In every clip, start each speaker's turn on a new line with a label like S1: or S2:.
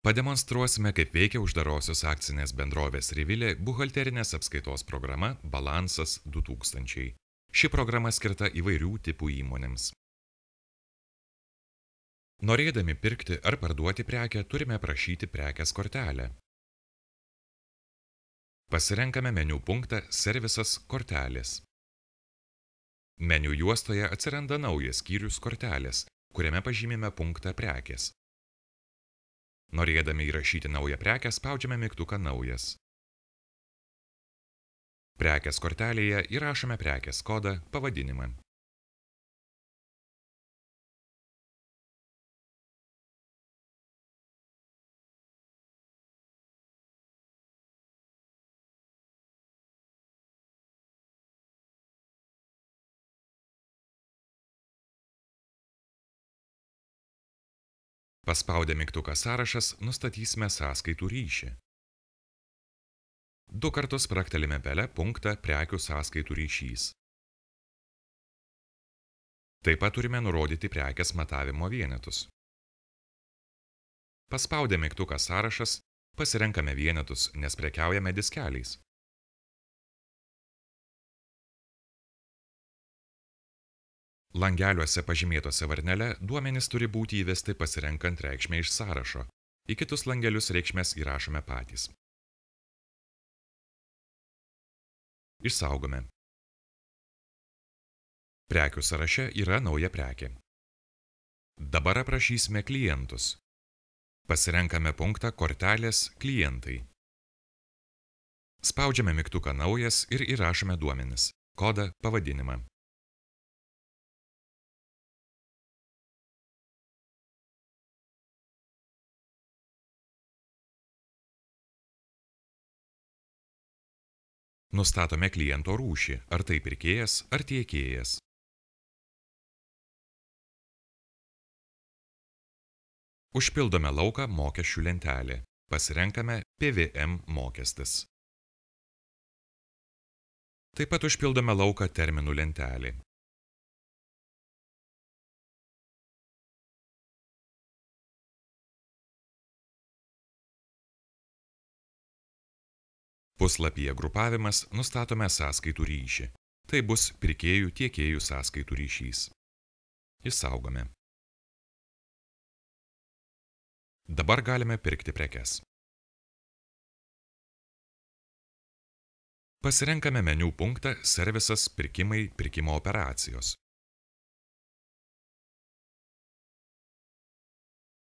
S1: Pademonstruosime, kaip veikia uždarosios akcinės bendrovės Rivilė buhalterinės apskaitos programa Balansas 2000. Ši programa skirta įvairių tipų įmonėms. Norėdami pirkti ar parduoti prekę, turime prašyti prekės kortelę. Pasirenkame meniu punktą Servisas kortelės. Meniu juostoje atsiranda naujas skyrius kortelės, kuriame pažymime punktą prekės. Norėdami įrašyti naują prekę, spaudžiame mygtuką Naujas. Prekės kortelėje įrašome prekės kodą, pavadinimą. Paspaudę mygtuką Sąrašas nustatysime sąskaitų ryšį. 2 kartus spragtelime pele punktą Prekių sąskaitų ryšys. Taip pat turime nurodyti prekės matavimo vienetus. Paspaudę mygtuką Sąrašas pasirenkame vienetus, nes prekiaujame diskeliais. Langeliuose pažymėtose varnele duomenys turi būti įvesti pasirenkant reikšmę iš sąrašo. Į kitus langelius reikšmes įrašome patys. Išsaugome. Prekių sąraše yra nauja prekė. Dabar aprašysime klientus. Pasirenkame punktą Kortelės klientai. Spaudžiame mygtuką Naujas ir įrašome duomenis, kodą, pavadinimą. Nustatome kliento rūšį, ar tai pirkėjas, ar tiekėjas. Užpildome lauką Mokesčių lentelė. Pasirenkame PVM mokestis. Taip pat užpildome lauką Terminų lentelė. Puslapyje Grupavimas nustatome sąskaitų ryšį. Tai bus pirkėjų-tiekėjų sąskaitų ryšys. Išsaugome. Dabar galime pirkti prekes. Pasirenkame meniu punktą Servisas pirkimai pirkimo operacijos.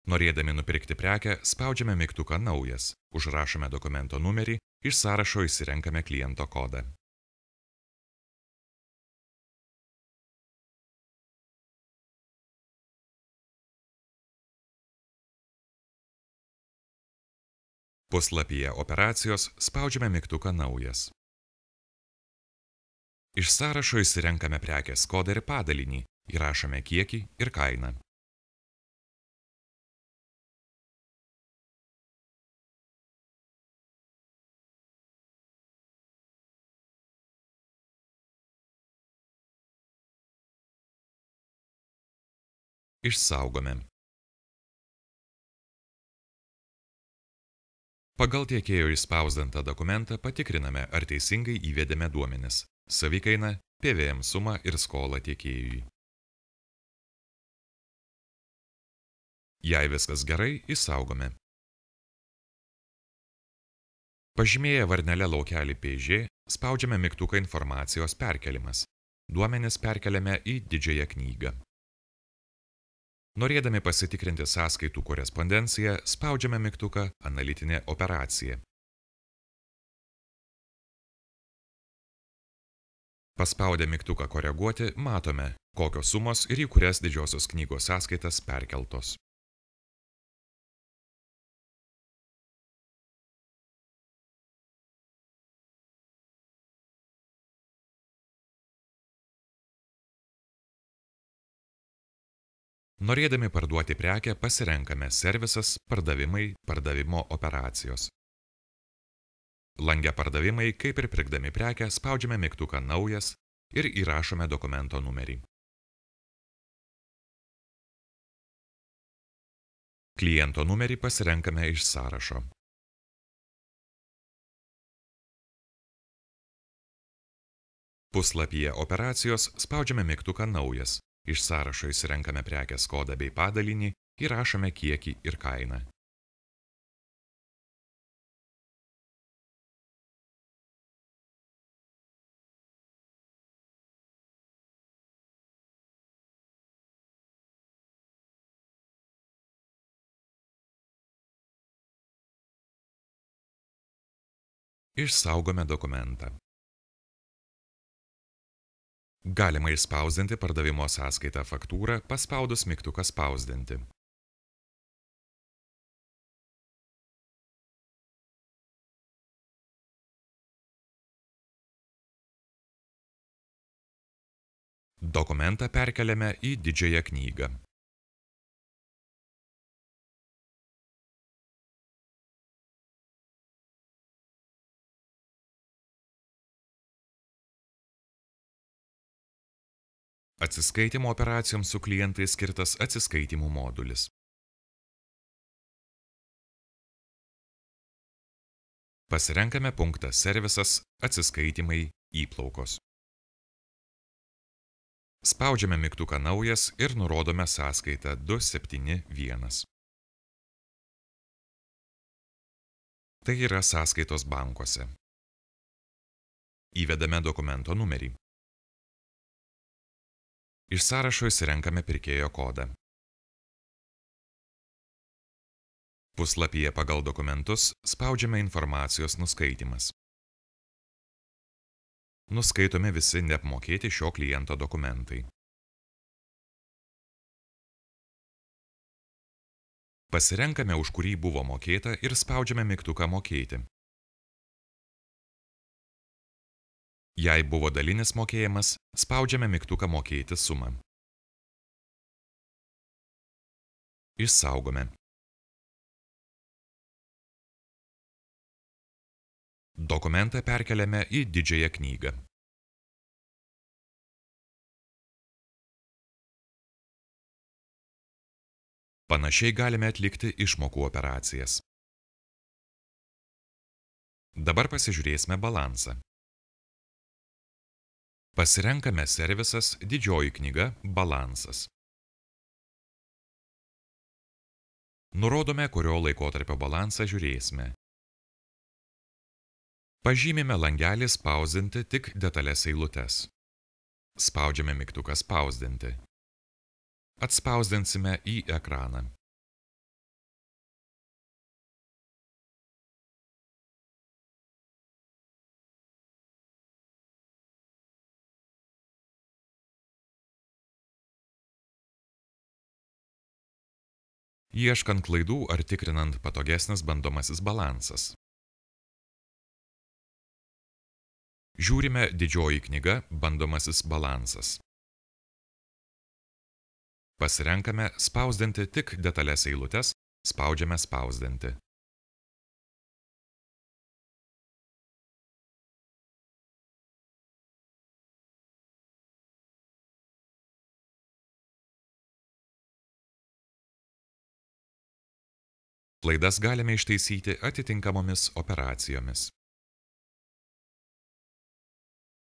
S1: Norėdami nupirkti prekę, spaudžiame mygtuką Naujas, užrašome dokumento numerį, iš sąrašo išsirenkame kliento kodą. Puslapyje Operacijos spaudžiame mygtuką Naujas. Iš sąrašo išsirenkame prekės kodą ir padalinį, įrašome kiekį ir kainą. Išsaugome. Pagal tiekėjo išspausdintą dokumentą patikriname, ar teisingai įvedėme duomenis – savikainą, PVM sumą ir skolą tiekėjui. Jei viskas gerai, išsaugome. Pažymėję varnele laukelį PŽ, spaudžiame mygtuką Informacijos perkelimas. Duomenis perkeliame į didžiąją knygą. Norėdami pasitikrinti sąskaitų korespondenciją, spaudžiame mygtuką Analitinė operacija. Paspaudę mygtuką Koreguoti, matome, kokios sumos ir į kurias didžiosios knygos sąskaitas perkeltos. Norėdami parduoti prekę, pasirenkame Servisas pardavimai pardavimo operacijos. Lange Pardavimai, kaip ir pirkdami prekę, spaudžiame mygtuką Naujas ir įrašome dokumento numerį. Kliento numerį pasirenkame iš sąrašo. Puslapyje operacijos spaudžiame mygtuką Naujas. Iš sąrašo išsirenkame prekės kodą bei padalinį, įrašome kiekį ir kainą. Išsaugome dokumentą. Galima išspausdinti pardavimo sąskaitą faktūrą paspaudus mygtuką Spausdinti. Dokumentą perkeliame į didžiąją knygą. Atsiskaitymo operacijoms su klientais skirtas atsiskaitymų modulis. Pasirenkame punktą Servisas, atsiskaitymai, įplaukos. Spaudžiame mygtuką Naujas ir nurodome sąskaitą 271. Tai yra sąskaitos bankuose. Įvedame dokumento numerį. Iš sąrašo išsirenkame pirkėjo kodą. Puslapyje pagal dokumentus spaudžiame informacijos nuskaitimas. Nuskaitomi visi neapmokėti šio kliento dokumentai. Pasirenkame, už kurį buvo mokėta ir spaudžiame mygtuką Mokėti. Jei buvo dalinis mokėjimas, spaudžiame mygtuką Mokėti sumą. Išsaugome. Dokumentą perkeliame į didžiąją knygą. Panašiai galime atlikti išmokų operacijas. Dabar pasižiūrėsime balansą. Pasirenkame Servisas, didžioji knyga, Balansas. Nurodome, kurio laikotarpio balansą žiūrėsime. Pažymime langelį Spausdinti tik detales eilutes. Spaudžiame mygtuką Spausdinti. Atspausdinsime į ekraną. Ieškant klaidų ar tikrinant patogesnis bandomasis balansas. Žiūrime didžioji knyga, bandomasis balansas. Pasirenkame Spausdinti tik detales eilutes, spaudžiame Spausdinti. Klaidas galime ištaisyti atitinkamomis operacijomis.